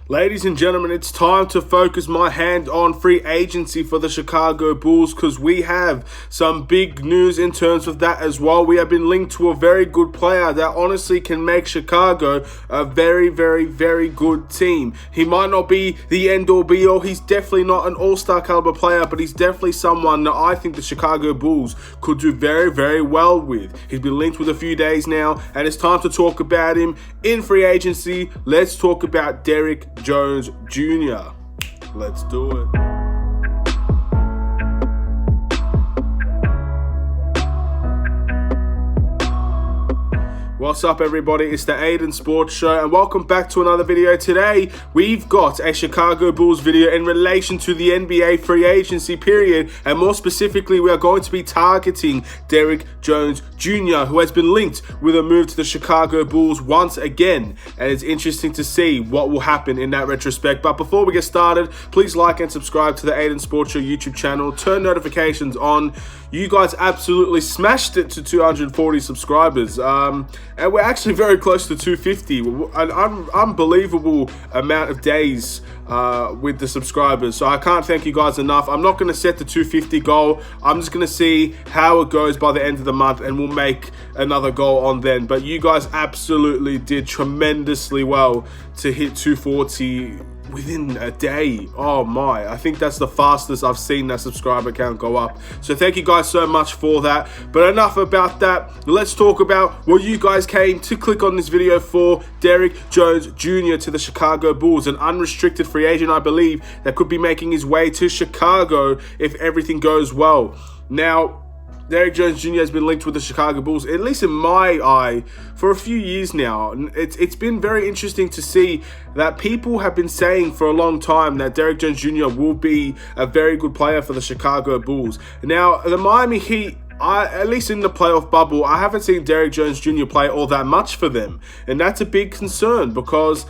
Ladies and gentlemen, it's time to focus my hand on free agency for the Chicago Bulls because we have some big news in terms of that as well. We have been linked to a very good player that honestly can make Chicago a very, very, very good team. He might not be the end-all be-all. He's definitely not an all-star caliber player, but he's definitely someone that I think the Chicago Bulls could do very, very well with. He's been linked with a few days now, and it's time to talk about him in free agency. Let's talk about Derrick Jones Jr. Let's do it. What's up, everybody? It's the Aidan Sports Show, and welcome back to another video. Today, we've got a Chicago Bulls video in relation to the NBA free agency period, and more specifically, we are going to be targeting Derrick Jones Jr., who has been linked with a move to the Chicago Bulls once again, and it's interesting to see what will happen in that retrospect. But before we get started, please like and subscribe to the Aidan Sports Show YouTube channel. Turn notifications on. You guys absolutely smashed it to 240 subscribers. And we're actually very close to 250. An unbelievable amount of days with the subscribers. So I can't thank you guys enough. I'm not going to set the 250 goal. I'm just going to see how it goes by the end of the month, and we'll make another goal on then. But you guys absolutely did tremendously well to hit 240 within a day. Oh my, I think that's the fastest I've seen that subscriber count go up. So thank you guys so much for that. But enough about that. Let's talk about what you guys came to click on this video for. Derrick Jones Jr. to the Chicago Bulls, an unrestricted free agent, I believe, that could be making his way to Chicago if everything goes well. Now, Derrick Jones Jr. has been linked with the Chicago Bulls, at least in my eye, for a few years now. It's been very interesting to see that people have been saying for a long time that Derrick Jones Jr. will be a very good player for the Chicago Bulls. Now, the Miami Heat, at least in the playoff bubble, I haven't seen Derrick Jones Jr. play all that much for them. And that's a big concern, because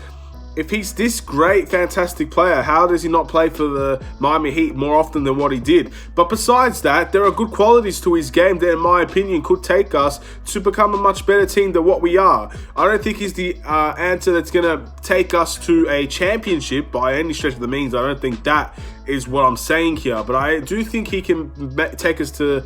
if he's this great, fantastic player, how does he not play for the Miami Heat more often than what he did? But besides that, there are good qualities to his game that, in my opinion, could take us to become a much better team than what we are. I don't think he's the answer that's going to take us to a championship by any stretch of the means. I don't think that is what I'm saying here. But I do think he can take us to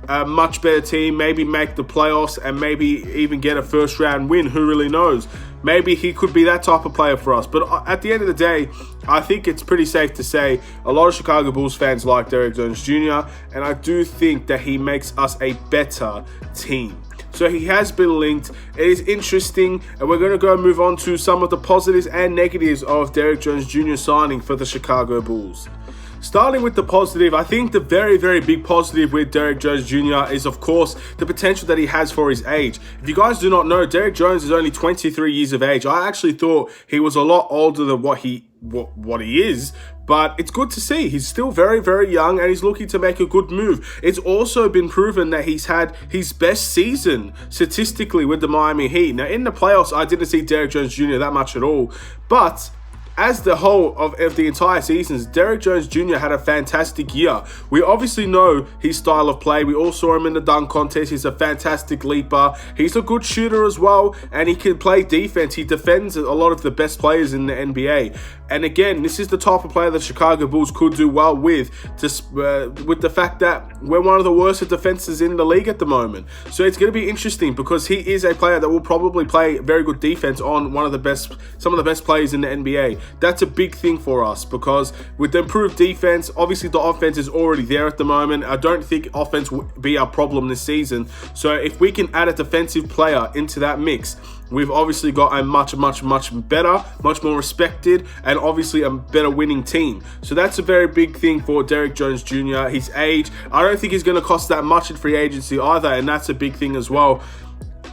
a much better team, maybe make the playoffs, and maybe even get a first round win. Who really knows? Maybe he could be that type of player for us. But at the end of the day, I think it's pretty safe to say a lot of Chicago Bulls fans like Derrick Jones Jr., and I do think that he makes us a better team. So he has been linked. It is interesting, and we're going to go move on to some of the positives and negatives of Derrick Jones Jr. signing for the Chicago Bulls. Starting with the positive, I think the very, very big positive with Derrick Jones Jr. is, of course, the potential that he has for his age. If you guys do not know, Derrick Jones is only 23 years of age. I actually thought he was a lot older than what he is, but it's good to see. He's still very, very young, and he's looking to make a good move. It's also been proven that he's had his best season statistically with the Miami Heat. Now, in the playoffs, I didn't see Derrick Jones Jr. that much at all, but as the whole of the entire seasons, Derrick Jones Jr. had a fantastic year. We obviously know his style of play. We all saw him in the dunk contest. He's a fantastic leaper. He's a good shooter as well, and he can play defense. He defends a lot of the best players in the NBA. And again, this is the type of player that Chicago Bulls could do well with the fact that we're one of the worst defenses in the league at the moment. So it's going to be interesting, because he is a player that will probably play very good defense on some of the best players in the NBA. That's a big thing for us, because with the improved defense, obviously the offense is already there at the moment. I don't think offense will be our problem this season. So if we can add a defensive player into that mix, we've obviously got a much better, much more respected, and obviously a better winning team. So that's a very big thing for Derrick Jones Jr. His age, I don't think he's going to cost that much in free agency either, and that's a big thing as well.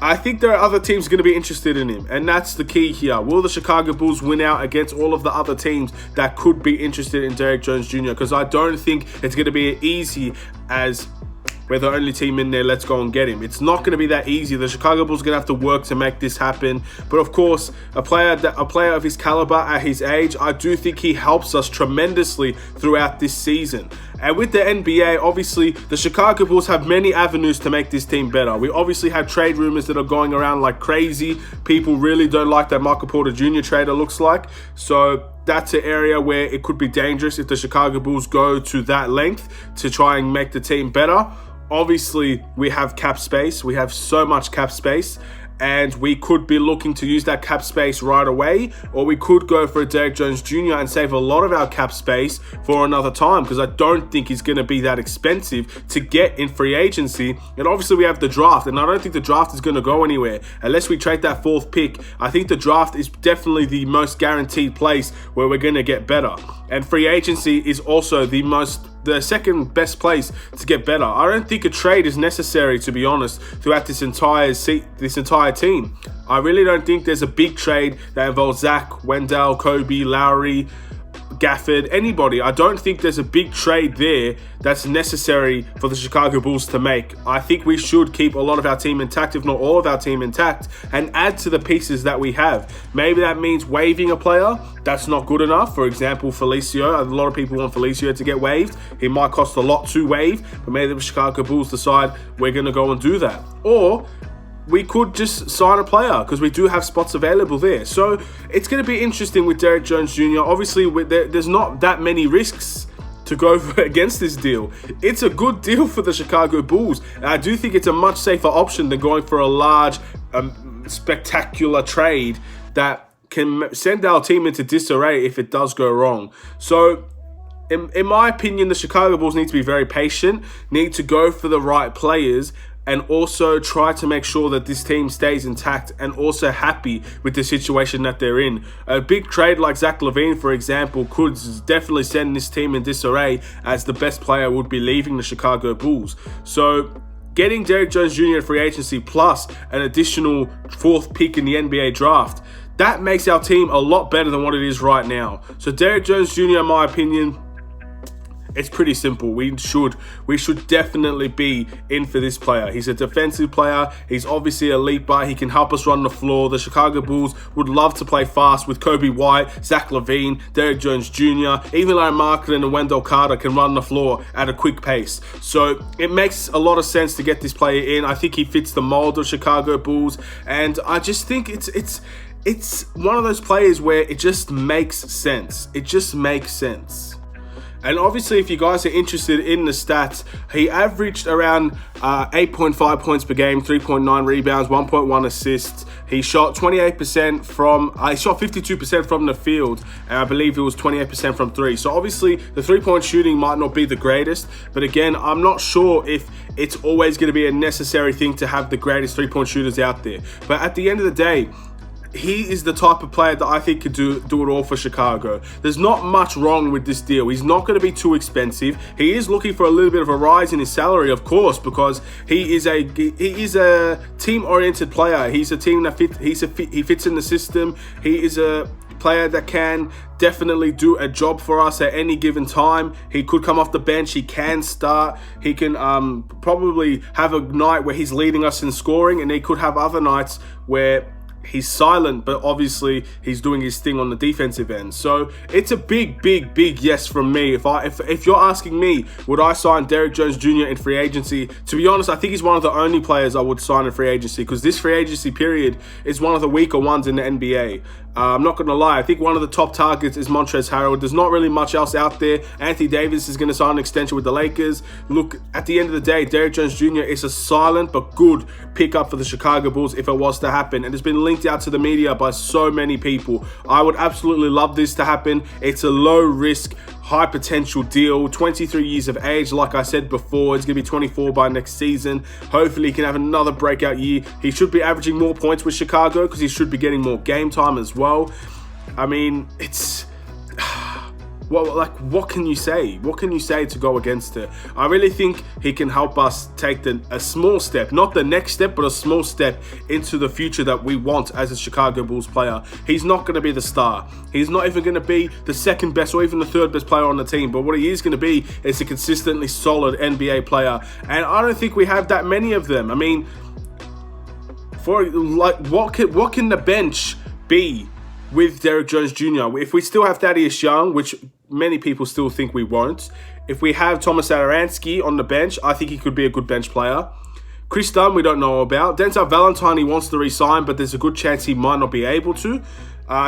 I think there are other teams going to be interested in him, and that's the key here. Will the Chicago Bulls win out against all of the other teams that could be interested in Derrick Jones Jr.? Because I don't think it's going to be as easy as we're the only team in there, let's go and get him. It's not going to be that easy. The Chicago Bulls are going to have to work to make this happen. But of course, a player of his caliber at his age, I do think he helps us tremendously throughout this season. And with the NBA, obviously, the Chicago Bulls have many avenues to make this team better. We obviously have trade rumors that are going around like crazy. People really don't like that Michael Porter Jr. trade, it looks like. So that's an area where it could be dangerous if the Chicago Bulls go to that length to try and make the team better. Obviously, we have cap space. We have so much cap space. And we could be looking to use that cap space right away, or we could go for a Derrick Jones Jr. and save a lot of our cap space for another time, because I don't think he's going to be that expensive to get in free agency. And obviously we have the draft, and I don't think the draft is going to go anywhere unless we trade that 4th pick. I think the draft is definitely the most guaranteed place where we're going to get better. And free agency is also the second best place to get better. I don't think a trade is necessary, to be honest, throughout this entire team. I really don't think there's a big trade that involves Zach, Wendell, Kobe, Lowry, Gafford, anybody. I don't think there's a big trade there that's necessary for the Chicago Bulls to make. I think we should keep a lot of our team intact, if not all of our team intact, and add to the pieces that we have. Maybe that means waiving a player that's not good enough. For example, Felicio. A lot of people want Felicio to get waived. He might cost a lot to waive, but maybe the Chicago Bulls decide we're going to go and do that. Or we could just sign a player, because we do have spots available there. So it's going to be interesting with Derrick Jones Jr. Obviously, there's not that many risks to go against this deal. It's a good deal for the Chicago Bulls. And I do think it's a much safer option than going for a large, spectacular trade that can send our team into disarray if it does go wrong. So in my opinion, the Chicago Bulls need to be very patient, need to go for the right players, and also try to make sure that this team stays intact and also happy with the situation that they're in. A big trade like Zach LaVine, for example, could definitely send this team in disarray, as the best player would be leaving the Chicago Bulls. So getting Derrick Jones Jr. in free agency plus an additional 4th pick in the NBA draft, that makes our team a lot better than what it is right now. So Derrick Jones Jr., in my opinion, it's pretty simple. We should definitely be in for this player. He's a defensive player. He's obviously a elite buy. He can help us run the floor. The Chicago Bulls would love to play fast with Kobe White, Zach LaVine, Derrick Jones Jr. Even Larry Marketing and Wendell Carter can run the floor at a quick pace. So it makes a lot of sense to get this player in. I think he fits the mold of Chicago Bulls, and I just think it's one of those players where it just makes sense. It just makes sense. And obviously, if you guys are interested in the stats, he averaged around 8.5 points per game, 3.9 rebounds, 1.1 assists. He shot 28% he shot 52% from the field, and I believe it was 28% from 3. So obviously, the 3-point shooting might not be the greatest, but again, I'm not sure if it's always going to be a necessary thing to have the greatest 3-point shooters out there. But at the end of the day, he is the type of player that I think could do it all for Chicago. There's not much wrong with this deal. He's not going to be too expensive. He is looking for a little bit of a rise in his salary, of course, because he is a team-oriented player. He's a team that he fits in the system. He is a player that can definitely do a job for us at any given time. He could come off the bench. He can start. He can probably have a night where he's leading us in scoring, and he could have other nights where he's silent, but obviously he's doing his thing on the defensive end. So it's a big yes from me. If you're asking me, would I sign Derrick Jones Jr. in free agency? To be honest, I think he's one of the only players I would sign in free agency, because this free agency period is one of the weaker ones in the NBA. I'm not going to lie. I think one of the top targets is Montrezl Harrell. There's not really much else out there. Anthony Davis is going to sign an extension with the Lakers. Look, at the end of the day, Derrick Jones Jr. is a silent but good pickup for the Chicago Bulls if it was to happen. And it's been linked out to the media by so many people. I would absolutely love this to happen. It's a low risk, high potential deal. 23 years of age, like I said before. He's going to be 24 by next season. Hopefully he can have another breakout year. He should be averaging more points with Chicago, because he should be getting more game time as well. I mean, it's what can you say? What can you say to go against it? I really think he can help us take a small step, not the next step, but a small step into the future that we want as a Chicago Bulls player. He's not going to be the star. He's not even going to be the second best or even the third best player on the team. But what he is going to be is a consistently solid NBA player. And I don't think we have that many of them. I mean, what can the bench be with Derrick Jones Jr.? If we still have Thaddeus Young, which many people still think we won't. If we have Thomas Satoransky on the bench, I think he could be a good bench player. Chris Dunn, we don't know about. Denzel Valentine, he wants to resign, but there's a good chance he might not be able to.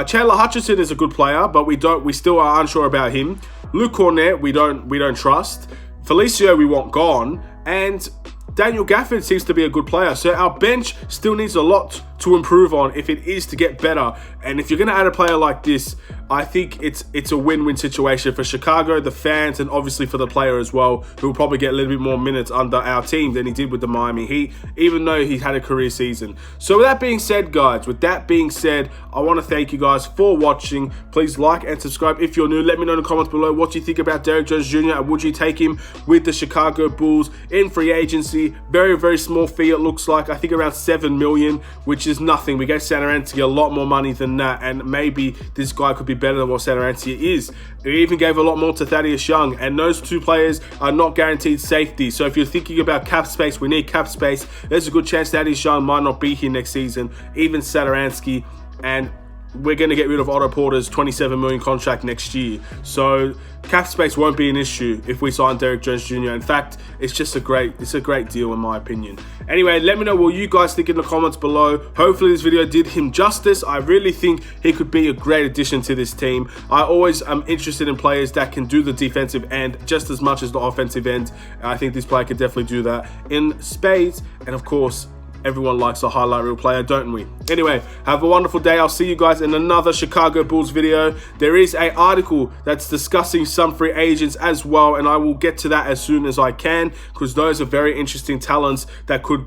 Chandler Hutchinson is a good player, but we still are unsure about him. Luke Cornett, we don't trust. Felicio, we want gone. And Daniel Gafford seems to be a good player. So our bench still needs a lot to improve on if it is to get better. And if you're going to add a player like this, I think it's a win-win situation for Chicago, the fans, and obviously for the player as well, who will probably get a little bit more minutes under our team than he did with the Miami Heat, even though he had a career season. So with that being said, guys, I want to thank you guys for watching. Please like and subscribe if you're new. Let me know in the comments below what you think about Derrick Jones Jr. and would you take him with the Chicago Bulls in free agency? Very, very small fee, it looks like. I think around $7 million, which is nothing. We gave Satoransky a lot more money than that, and maybe this guy could be better than what Satoransky is. We even gave a lot more to Thaddeus Young, and those two players are not guaranteed safety. So if you're thinking about cap space, we need cap space. There's a good chance Thaddeus Young might not be here next season, even Satoransky, and we're going to get rid of Otto Porter's $27 million contract next year. So cap space won't be an issue if we sign Derrick Jones Jr. In fact, it's a great deal in my opinion. Anyway, let me know what you guys think in the comments below. Hopefully this video did him justice. I really think he could be a great addition to this team. I always am interested in players that can do the defensive end just as much as the offensive end. I think this player could definitely do that in spades. And of course, everyone likes a highlight reel player, don't we? Anyway, have a wonderful day. I'll see you guys in another Chicago Bulls video. There is an article that's discussing some free agents as well, and I will get to that as soon as I can, because those are very interesting talents that could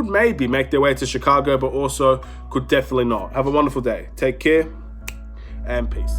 maybe make their way to Chicago, but also could definitely not. Have a wonderful day. Take care and peace.